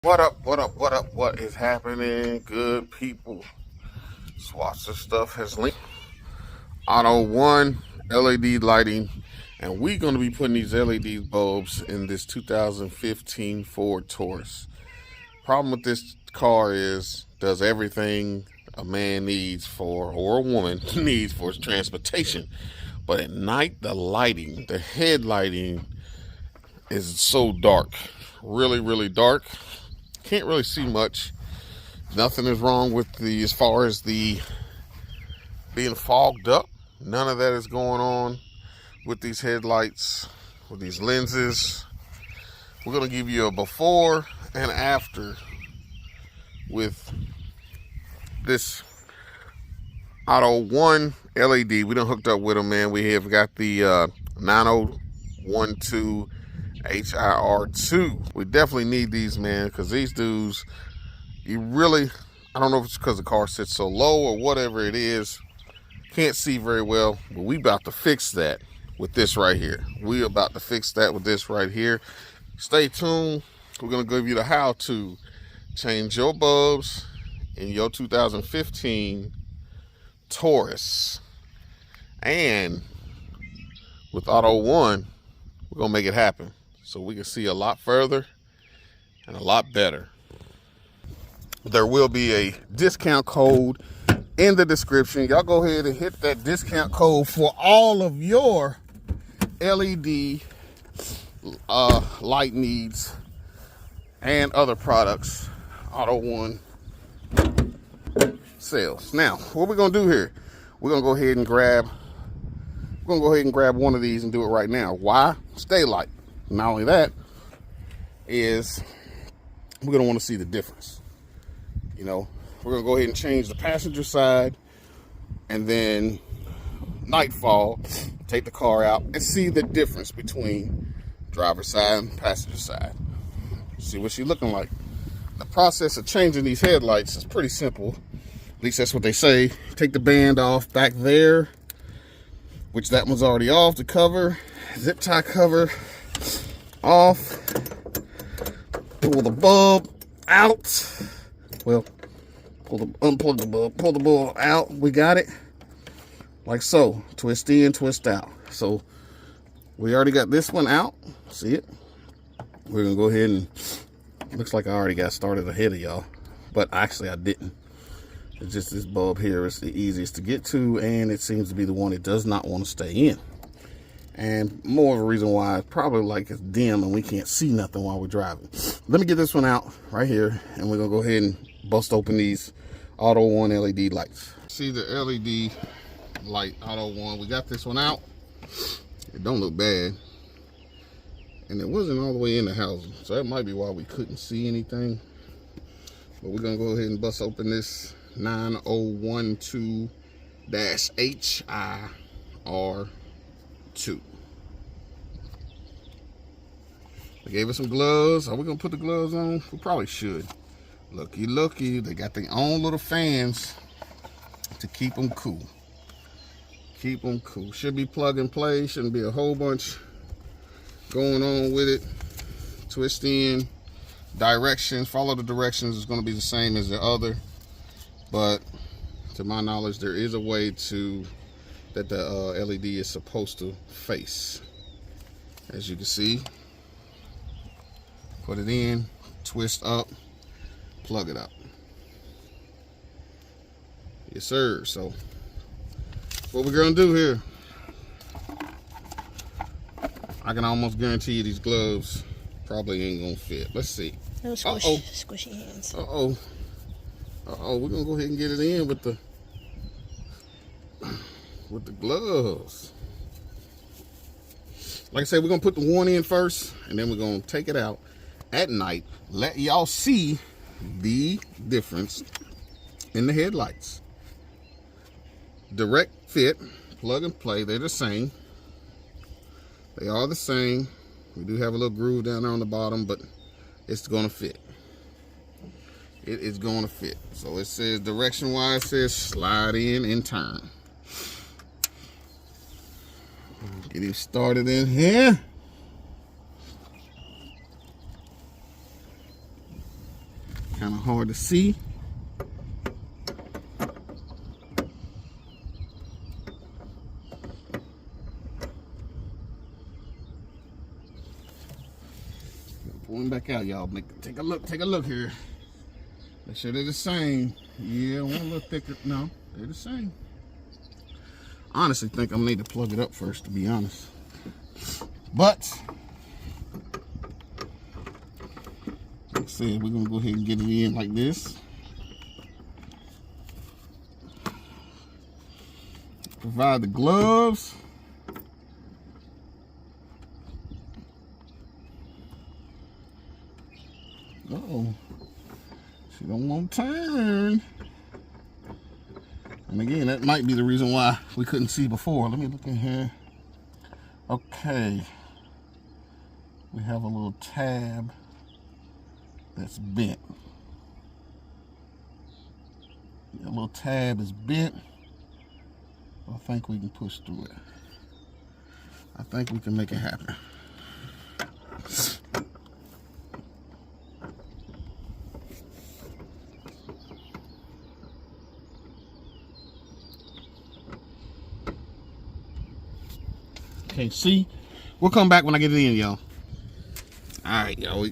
What up, what up, what up, what is happening, good people? Swatch of Stuff has linked Autoone LED lighting, and we're going to be putting these LED bulbs in this 2015 Ford Taurus. Problem with this car is, does everything a man needs for, or a woman needs for transportation. But at night, the lighting, the head lighting is so dark, really dark. Can't really see much. Nothing is wrong with the, as far as the being fogged up. None of that is going on with these headlights, with these lenses. We're going to give you a before and after with this Autoone LED. We done hooked up with them, man. We have got the 9012 HIR2. We definitely need these, man, because these dudes, you really, I don't know if it's because the car sits so low or whatever it is, can't see very well, but we about to fix that with this right here. We about to fix that with this right here. Stay tuned. We're going to give you the how to change your bulbs in your 2015 Taurus. And with Autoone, we're going to make it happen so we can see a lot further and a lot better. There will be a discount code in the description. Y'all go ahead and hit that discount code for all of your LED light needs and other products Autoone sales. Now, what we're gonna do here, we're gonna go ahead and grab one of these and do it right now. Why? Stay light. Not only that, is we're gonna want to see the difference. You know, we're gonna go ahead and change the passenger side, and then nightfall, take the car out and see the difference between driver's side and passenger side. See what she's looking like. The process of changing these headlights is pretty simple. At least that's what they say. Take the band off back there, which that one's already off, the cover. Zip tie cover off. Pull the bulb out. Well, unplug the bulb, pull the bulb out. We got it. Like so. Twist in, twist out. So we already got this one out. See it? We're gonna go ahead and, looks like I already got started ahead of y'all, but actually I didn't. It's just this bulb here is the easiest to get to, and it seems to be the one that does not want to stay in. And more of a reason why it's probably like it's dim and we can't see nothing while we're driving. Let me get this one out right here, and we're gonna go ahead and bust open these Autoone LED lights. See the LED light Autoone, we got this one out. It don't look bad, and it wasn't all the way in the housing, so that might be why we couldn't see anything. But we're gonna go ahead and bust open this 9012-HIR2. They gave us some gloves. Are we gonna put the gloves on? We probably should. Looky, they got their own little fans to keep them cool. Keep them cool. Should be plug and play. Shouldn't be a whole bunch going on with it. Twist in. Directions. Follow the directions. Is going to be the same as the other, but to my knowledge, there is a way to that the LED is supposed to face. As you can see, put it in, twist up, plug it up. Yes, sir. So what we're gonna do here, I can almost guarantee you these gloves probably ain't gonna fit. Let's see. Squishy hands. We're gonna go ahead and get it in with the gloves. Like I said, we're gonna put the one in first, and then we're gonna take it out at night, let y'all see the difference in the headlights. Direct fit, plug and play, they're the same. They are the same. We do have a little groove down there on the bottom, but it's gonna fit. It is gonna fit. So it says direction wise, it says slide in and turn. Get him started in here. Kind of hard to see. Pulling back out, y'all. Take a look here. Make sure they're the same. Yeah, one a little thicker. No, they're the same. Honestly, think I'm gonna need to plug it up first, to be honest. But like I said, we're gonna go ahead and get it in like this. Provide the gloves. Uh-oh. She don't want to turn. And again, that might be the reason why we couldn't see before. Let me look in here. Okay. We have a little tab that's bent. A little tab is bent. I think we can push through it. I think we can make it happen. Okay, see? We'll come back when I get it in, y'all. Alright, y'all.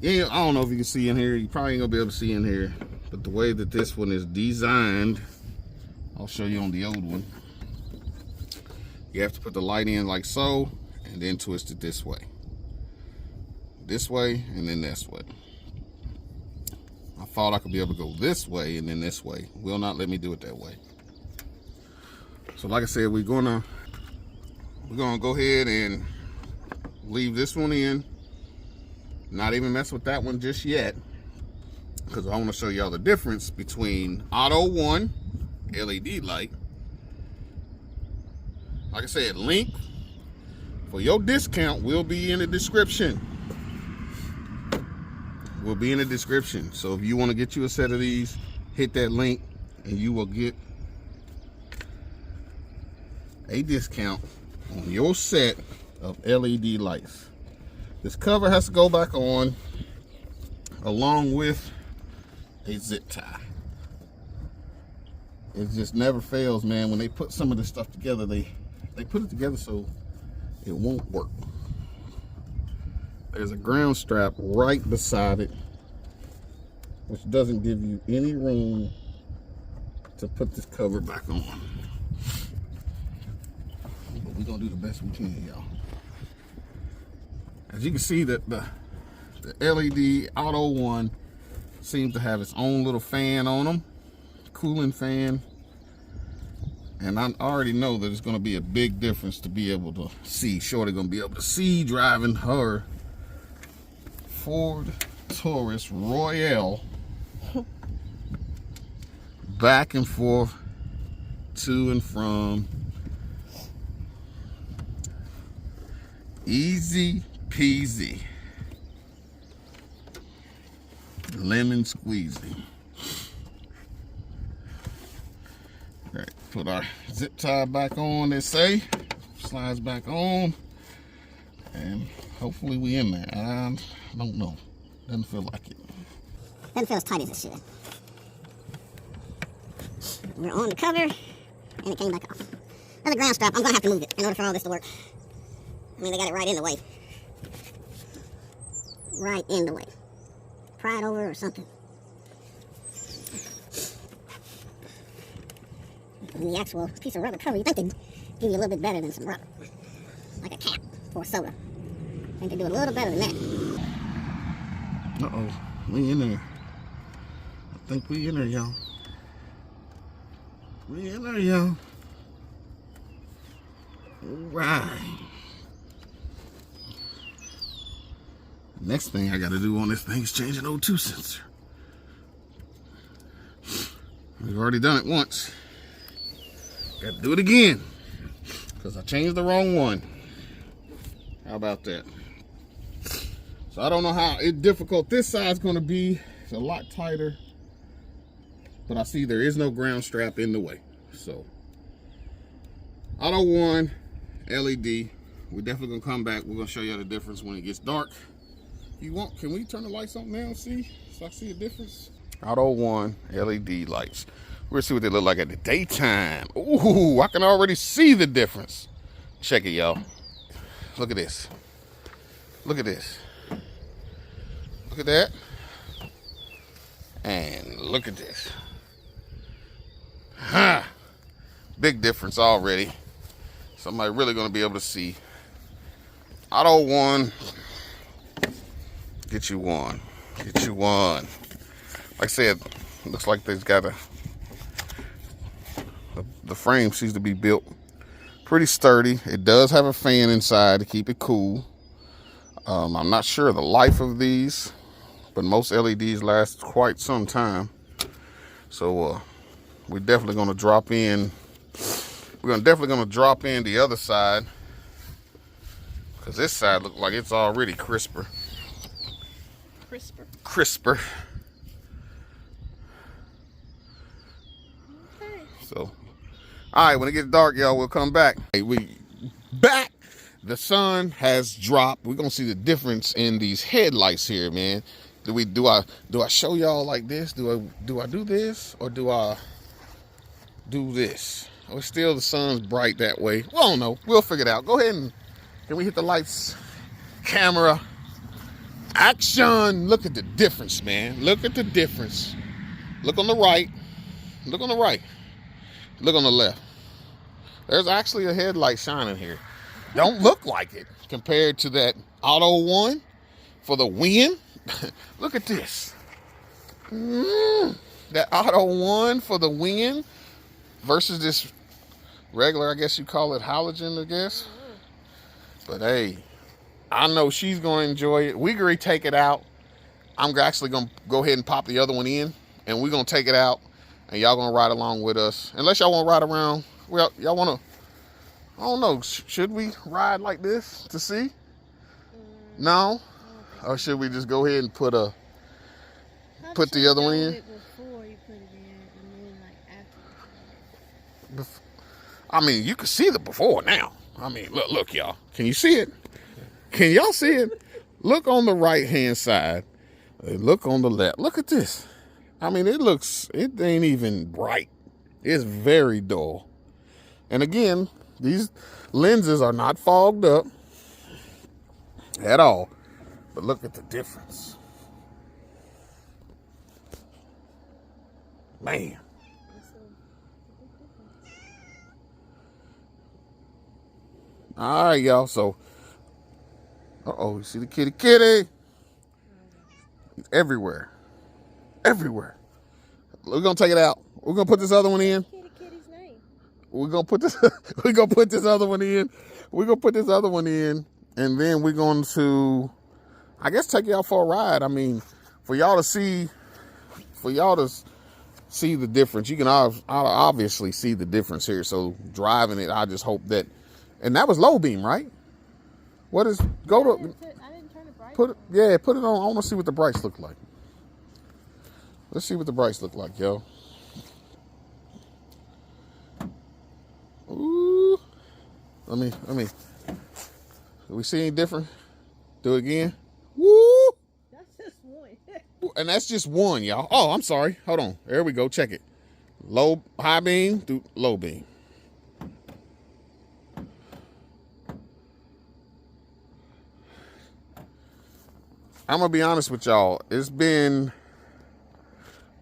Yeah, I don't know if you can see in here. You probably ain't gonna be able to see in here. But the way that this one is designed, I'll show you on the old one. You have to put the light in like so, and then twist it this way. This way, and then this way. I thought I could be able to go this way and then this way. Will not let me do it that way. So like I said, we're gonna go ahead and leave this one in. Not even mess with that one just yet, because I want to show y'all the difference between Autoone LED light. Like I said, link for your discount will be in the description. Will be in the description. So if you want to get you a set of these, hit that link and you will get a discount on your set of LED lights. This cover has to go back on along with a zip tie. It just never fails, man. When they put some of this stuff together, they put it together so it won't work. There's a ground strap right beside it, which doesn't give you any room to put this cover back on. But we're gonna do the best we can, y'all. As you can see, that the LED Autoone seems to have its own little fan on them, cooling fan. And I already know that it's going to be a big difference to be able to see. Shorty going to be able to see driving her Ford Taurus Royale back and forth to and from. Easy peasy. Lemon squeezy. All right, put our zip tie back on, they say. Slides back on. And hopefully we in there. I don't know. Doesn't feel like it. Doesn't feel as tight as it should. We're on the cover, and it came back off. There's a ground strap. I'm going to have to move it in order for all this to work. I mean, they got it right in the way. Right in the way. Pry it over or something. And the actual piece of rubber cover, you think they'd give you a little bit better than some rubber. Like a cap for a soda. I think they do a little better than that. Uh-oh, we in there. I think we in there, y'all. We in there, y'all. All right. Next thing I got to do on this thing is change an O2 sensor. We've already done it once. Got to do it again because I changed the wrong one. How about that? So I don't know how difficult this side's going to be. It's a lot tighter, but I see there is no ground strap in the way. So Autoone LED. We're definitely going to come back. We're going to show you the difference when it gets dark. You want, can we turn the lights on now? See I see a difference. Autoone LED lights. We'll see what they look like at the daytime. Ooh, I can already see the difference. Check it, y'all. Look at this. Look at this. Look at that. And look at this. Huh. Big difference already. Somebody really gonna be able to see. Autoone. Get you one. Get you one. Like I said, looks like they've got the frame seems to be built pretty sturdy. It does have a fan inside to keep it cool. I'm not sure of the life of these, but most LEDs last quite some time. So we're definitely going to drop in. We're definitely going to drop in the other side, because this side looks like it's already crisper. Crisper. Okay. So, all right, when it gets dark, y'all, we'll come back. Hey, we back. The sun has dropped. We're gonna see the difference in these headlights here, man. Do I show y'all like this? Do I do this, or do I do this? Or still the sun's bright that way? Well, I don't know. We'll figure it out. Go ahead and can we hit the lights? Camera. Action. Look at the difference, man. Look at the difference. Look on the right. Look on the right. Look on the left. There's actually a headlight shining here. Don't look like it compared to that Autoone for the win. Look at this. That Autoone for the win versus this regular, I guess you call it halogen, I guess. But hey, I know she's going to enjoy it. We're going to take it out. I'm actually going to go ahead and pop the other one in, and we're going to take it out, and y'all going to ride along with us. Unless y'all want to ride around. Well, y'all want to, I don't know, should we ride like this to see? No? Or should we just go ahead and put the other one in? Before you put it in, and then like after. I mean, you can see the before now. I mean, look, y'all. Can you see it? Can y'all see it? Look on the right-hand side. Look on the left. Look at this. I mean, it ain't even bright. It's very dull. And again, these lenses are not fogged up at all. But look at the difference. Man. All right, y'all. So, you see the kitty? Everywhere. Everywhere. We're going to take it out. We're going to put this other one in. Kitty's name. We're going to put this other one in. We're going to put this other one in. And then we're going to, I guess, take y'all for a ride. I mean, for y'all to see the difference. You can obviously see the difference here. So driving it, I just hope that, and that was low beam, right? What is, go to, I didn't turn the bright put it on. I want to see what the brights look like. Let's see what the brights look like, yo. Ooh. Let me. Do we see any different? Do it again. Woo! That's just one. And that's just one, y'all. Oh, I'm sorry. Hold on. There we go. Check it. High beam through low beam. I'm gonna be honest with y'all. It's been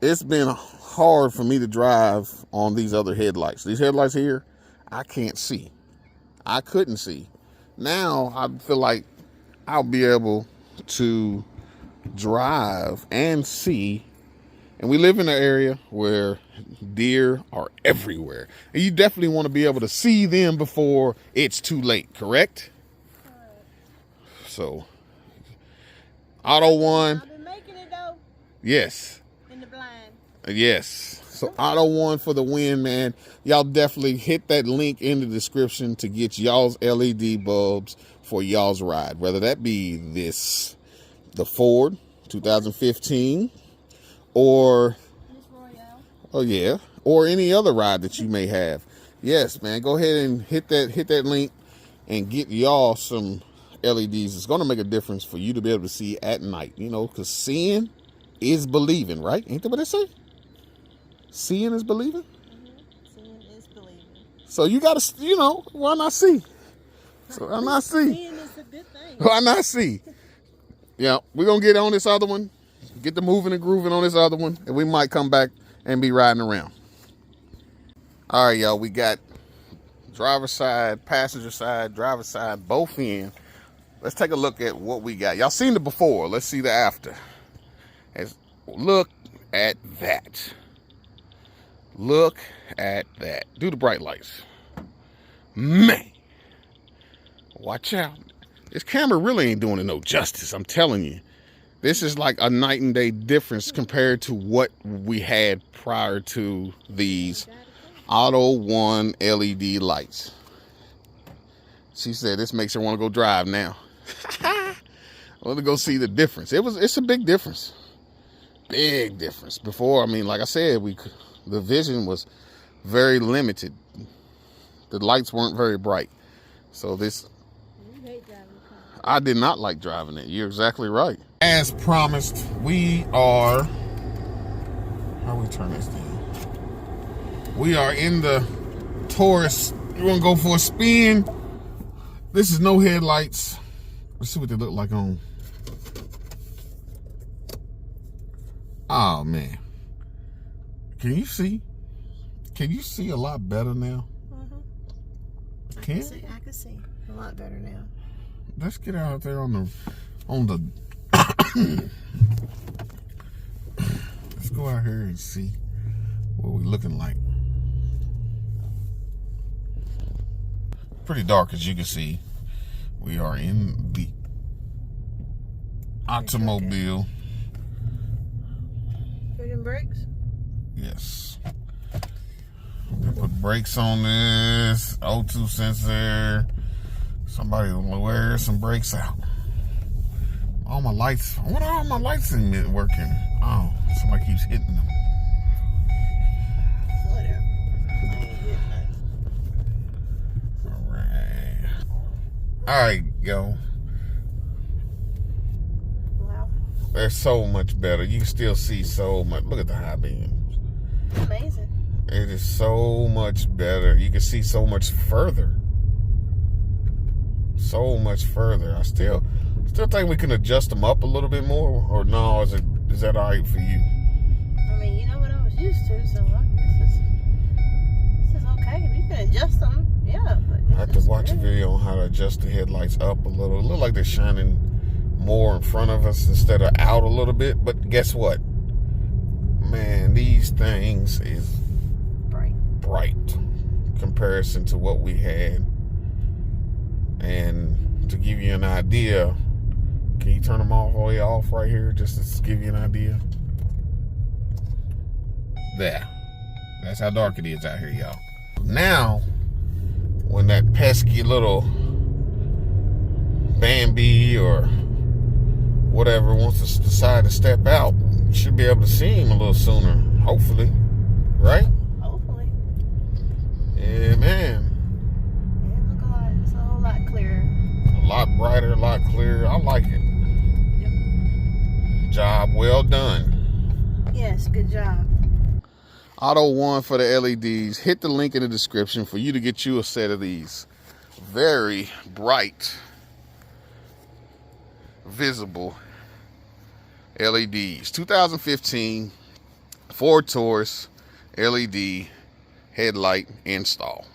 hard for me to drive on these other headlights. These headlights here, I can't see. I couldn't see. Now I feel like I'll be able to drive and see. And we live in an area where deer are everywhere. And you definitely want to be able to see them before it's too late, correct? So, Autoone. I've been making it though. Yes. In the blind. Yes. So Autoone for the win, man. Y'all definitely hit that link in the description to get y'all's LED bulbs for y'all's ride. Whether that be the Ford 2015 or, oh yeah, or any other ride that you may have. Yes, man. Go ahead and hit that link and get y'all some LEDs. It's going to make a difference for you to be able to see at night, you know, because seeing is believing, right? Ain't that what they say? Seeing is believing? Seeing is believing. So you got to, you know, why not see? So why not see? Seeing is a good thing. Why not see? Yeah, we're going to get on this other one, get the moving and grooving on this other one, and we might come back and be riding around. All right, y'all, we got driver's side, passenger side, driver's side, both in. Let's take a look at what we got. Y'all seen it before. Let's see the after. Look at that. Look at that. Do the bright lights. Man. Watch out. This camera really ain't doing it no justice. I'm telling you. This is like a night and day difference compared to what we had prior to these Autoone LED lights. She said this makes her want to go drive now. I want to go see the difference. It's a big difference. Big difference. Before, I mean, like I said, the vision was very limited. The lights weren't very bright. So this, I did not like driving it. You're exactly right. As promised, we are, how we turn this down? We are in the Taurus. You want to go for a spin? This is no headlights. Let's see what they look like on. Oh man, can you see? Can you see a lot better now? I can see a lot better now. Let's get out there on the let's go out here and see what we're looking like. Pretty dark, as you can see. We are in the automobile. Putting brakes? Yes. We put brakes on this. O2 sensor. Somebody will wear some brakes out. All my lights. What are all my lights in working? Oh, somebody keeps hitting them. Whatever. I ain't hitting nothing. All right, yo. Wow. They're so much better. You can still see so much. Look at the high beams. Amazing. It is so much better. You can see so much further. So much further. I still think we can adjust them up a little bit more. Or no, is that all right for you? I mean, you know what I was used to, so this is okay. You can adjust them, yeah. But I have to watch a video on how to adjust the headlights up a little. It look like they're shining more in front of us instead of out a little bit. But guess what? Man, these things is bright comparison to what we had. And to give you an idea, can you turn them all the way off right here just to give you an idea? There. That's how dark it is out here, y'all. Now, when that pesky little Bambi or whatever wants to decide to step out, you should be able to see him a little sooner, hopefully, right? Hopefully. Yeah, man. Yeah, look a lot. It's a whole lot clearer. A lot brighter, a lot clearer. I like it. Yep. Job well done. Yes, good job. Autoone for the LEDs. Hit the link in the description for you to get you a set of these very bright, visible LEDs. 2015 Ford Taurus LED headlight install.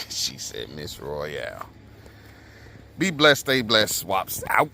She said Miss Royale. Be blessed, stay blessed. Swaps out.